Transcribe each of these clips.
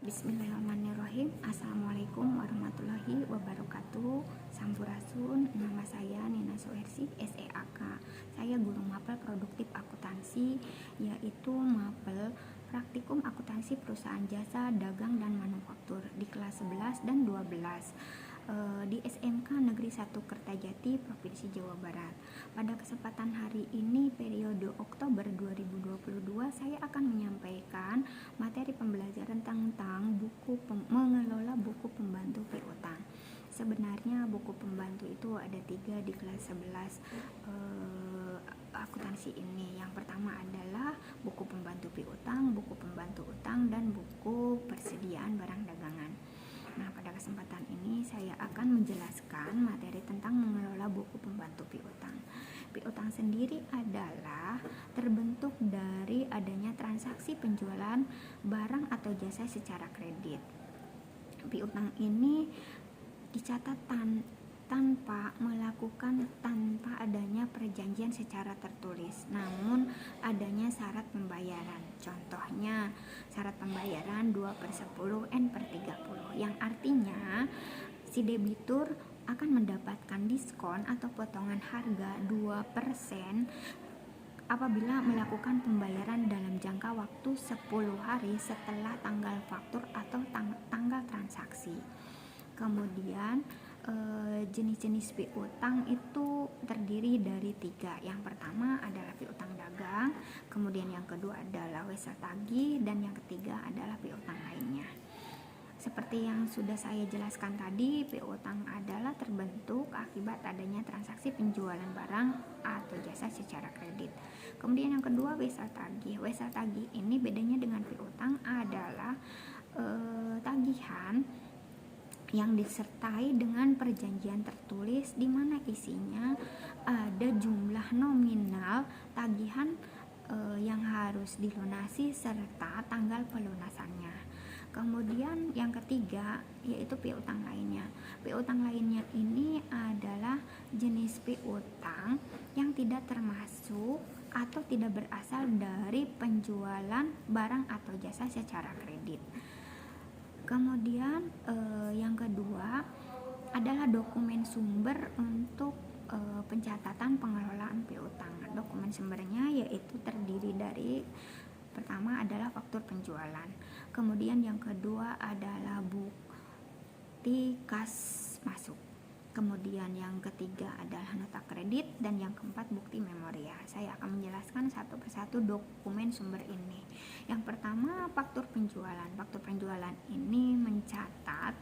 Bismillahirrahmanirrahim. Assalamualaikum warahmatullahi wabarakatuh. Sampurasun. Nama saya Nina Soersi, SEAK. Saya guru mapel produktif akuntansi, yaitu mapel praktikum akuntansi perusahaan jasa, dagang, dan manufaktur di kelas 11 dan 12 di SMK Negeri 1 Kertajati, Provinsi Jawa Barat. Pada kesempatan hari ini, periode Oktober 2022, saya akan menyampaikan materi pembelajaran tentang mengelola buku pembantu piutang. Sebenarnya buku pembantu itu ada 3 di kelas 11 akuntansi ini. Yang pertama adalah buku pembantu piutang, buku pembantu utang, dan buku persediaan barang dagangan. Nah, pada kesempatan ini saya akan menjelaskan materi tentang mengelola buku pembantu piutang. Piutang sendiri adalah terbentuk dari adanya transaksi penjualan barang atau jasa secara kredit. Piutang ini dicatat tanpa adanya perjanjian secara tertulis, namun adanya syarat pembayaran. Contohnya syarat pembayaran 2/10 N/30, yang artinya si debitur akan mendapatkan diskon atau potongan harga 2% apabila melakukan pembayaran dalam jangka waktu 10 hari setelah tanggal faktur atau tanggal transaksi. Kemudian jenis-jenis piutang itu terdiri dari 3. Yang pertama adalah piutang dagang, kemudian yang kedua adalah wesa tagih, dan yang ketiga adalah piutang lainnya. Seperti yang sudah saya jelaskan tadi, piutang adalah terbentuk akibat adanya transaksi penjualan barang atau jasa secara kredit. Kemudian yang kedua, wesa tagih. Wesa tagih ini bedanya dengan piutang adalah tagihan yang disertai dengan perjanjian tertulis di mana isinya ada jumlah nominal tagihan yang harus dilunasi serta tanggal pelunasannya. Kemudian yang ketiga yaitu piutang lainnya. Piutang lainnya ini adalah jenis piutang yang tidak termasuk atau tidak berasal dari penjualan barang atau jasa secara kredit. Kemudian yang kedua adalah dokumen sumber untuk pencatatan pengelolaan piutang. Dokumen sumbernya yaitu terdiri dari pertama adalah faktur penjualan, kemudian yang kedua adalah bukti kas masuk, kemudian yang ketiga adalah nota kredit, dan yang keempat bukti memorial. Saya akan menjelaskan satu persatu dokumen sumber ini. Yang pertama, faktur penjualan. Faktur penjualan ini mencatat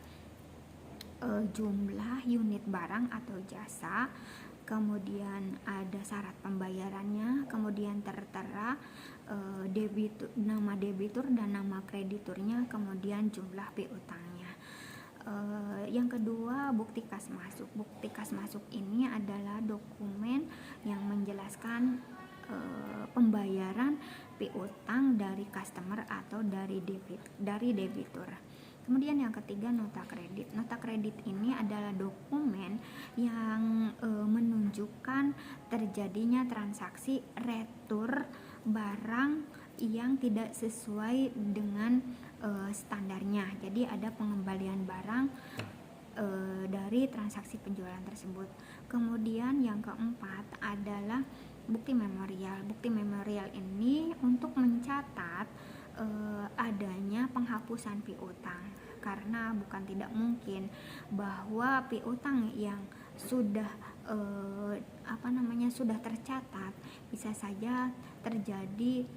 jumlah unit barang atau jasa, kemudian ada syarat pembayarannya, kemudian tertera nama debitur dan nama krediturnya, kemudian jumlah piutangnya. Yang kedua, bukti kas masuk. Bukti kas masuk ini adalah dokumen yang menjelaskan pembayaran piutang dari customer atau dari debitur. Kemudian yang ketiga, nota kredit. Nota kredit ini adalah dokumen yang menunjukkan terjadinya transaksi retur barang yang tidak sesuai dengan standarnya. Jadi ada pengembalian barang dari transaksi penjualan tersebut. Kemudian yang keempat adalah bukti memorial. Bukti memorial ini untuk mencatat adanya penghapusan piutang, karena bukan tidak mungkin bahwa piutang yang sudah sudah tercatat bisa saja terjadi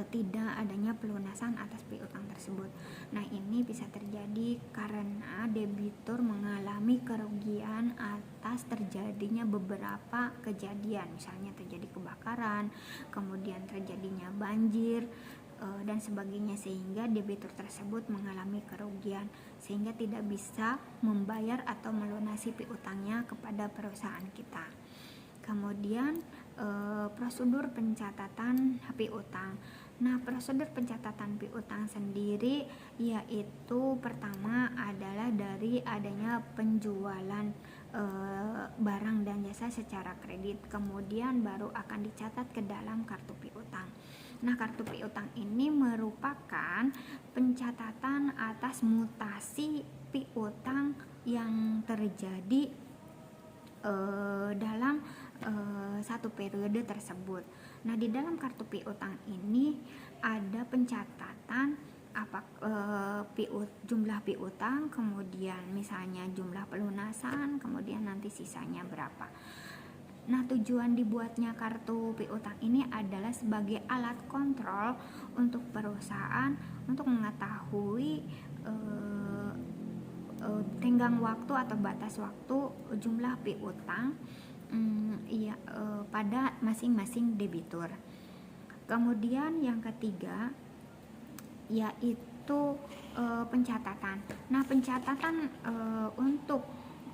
tidak adanya pelunasan atas piutang tersebut. Nah, ini bisa terjadi karena debitur mengalami kerugian atas terjadinya beberapa kejadian, misalnya terjadi kebakaran, kemudian terjadinya banjir dan sebagainya, sehingga debitur tersebut mengalami kerugian sehingga tidak bisa membayar atau melunasi piutangnya kepada perusahaan kita. Kemudian prosedur pencatatan piutang. Nah, prosedur pencatatan piutang sendiri yaitu pertama adalah dari adanya penjualan barang dan jasa secara kredit, kemudian baru akan dicatat ke dalam kartu piutang. Nah, kartu piutang ini merupakan pencatatan atas mutasi piutang yang terjadi dalam satu periode tersebut. Nah, di dalam kartu piutang ini ada pencatatan jumlah piutang, kemudian misalnya jumlah pelunasan, kemudian nanti sisanya berapa. Nah, tujuan dibuatnya kartu piutang ini adalah sebagai alat kontrol untuk perusahaan untuk mengetahui tenggang waktu atau batas waktu jumlah piutang pada masing-masing debitur. Kemudian yang ketiga yaitu pencatatan. Nah, pencatatan untuk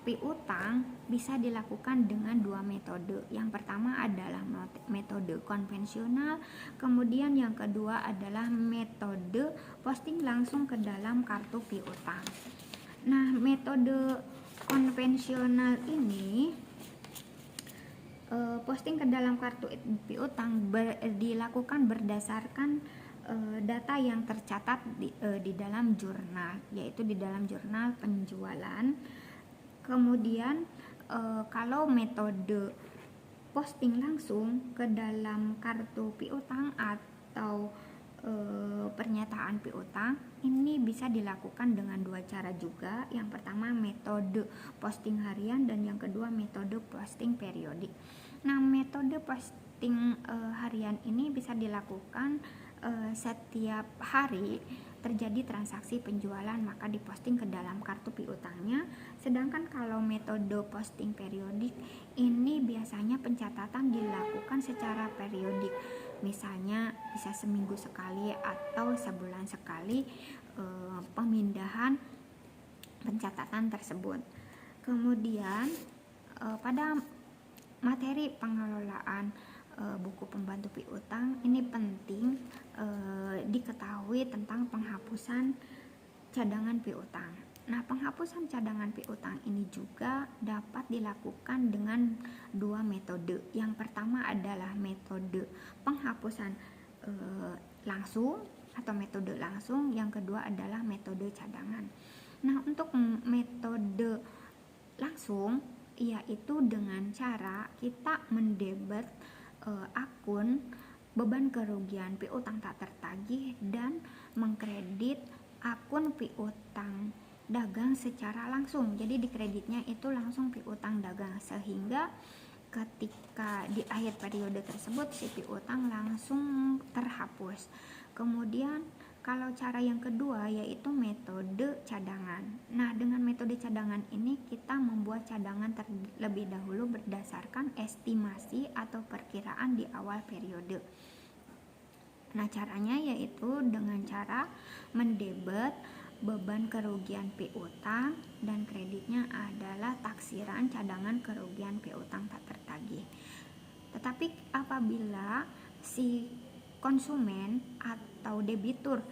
piutang bisa dilakukan dengan dua metode. Yang pertama adalah metode konvensional, kemudian yang kedua adalah metode posting langsung ke dalam kartu piutang. Nah, metode konvensional ini posting ke dalam kartu piutang dilakukan berdasarkan data yang tercatat di dalam jurnal, yaitu di dalam jurnal penjualan. Kemudian kalau metode posting langsung ke dalam kartu piutang atau pernyataan piutang ini bisa dilakukan dengan dua cara juga. Yang pertama metode posting harian dan yang kedua metode posting periodik. Nah, metode posting harian ini bisa dilakukan setiap hari terjadi transaksi penjualan maka diposting ke dalam kartu piutangnya. Sedangkan kalau metode posting periodik ini biasanya pencatatan dilakukan secara periodik, misalnya bisa seminggu sekali atau sebulan sekali pemindahan pencatatan tersebut. Kemudian pada materi pengelolaan buku pembantu piutang ini penting diketahui tentang penghapusan cadangan piutang. Nah, penghapusan cadangan piutang ini juga dapat dilakukan dengan dua metode. Yang pertama adalah metode penghapusan langsung atau metode langsung, yang kedua adalah metode cadangan. Nah, untuk metode langsung yaitu dengan cara kita mendebet akun beban kerugian piutang tak tertagih dan mengkredit akun piutang dagang secara langsung. Jadi di kreditnya itu langsung piutang dagang, sehingga ketika di akhir periode tersebut si piutang langsung terhapus. Kemudian kalau cara yang kedua yaitu metode cadangan. Nah, dengan metode cadangan ini kita membuat cadangan terlebih dahulu berdasarkan estimasi atau perkiraan di awal periode. Nah, caranya yaitu dengan cara mendebet beban kerugian piutang dan kreditnya adalah taksiran cadangan kerugian piutang tak tertagih. Tetapi apabila si konsumen atau debitur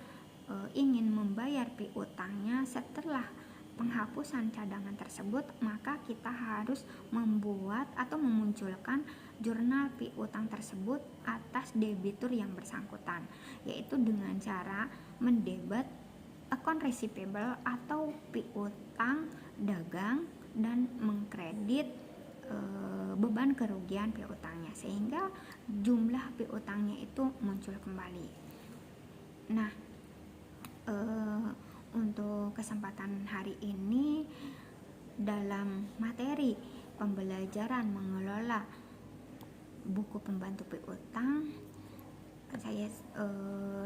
ingin membayar piutangnya setelah penghapusan cadangan tersebut, maka kita harus membuat atau memunculkan jurnal piutang tersebut atas debitur yang bersangkutan, yaitu dengan cara mendebet account receivable atau piutang dagang dan mengkredit beban kerugian piutangnya, sehingga jumlah piutangnya itu muncul kembali. Nah, untuk kesempatan hari ini dalam materi pembelajaran mengelola buku pembantu piutang saya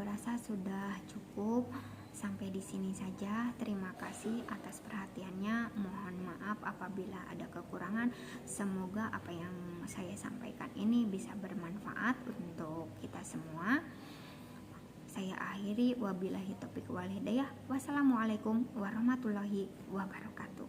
rasa sudah cukup. Sampai di sini saja. Terima kasih atas perhatiannya. Mohon maaf apabila ada kekurangan. Semoga apa yang saya sampaikan ini bisa bermanfaat untuk kita semua. Saya akhiri, wabillahi taufiq wal hidayah. Wassalamualaikum warahmatullahi wabarakatuh.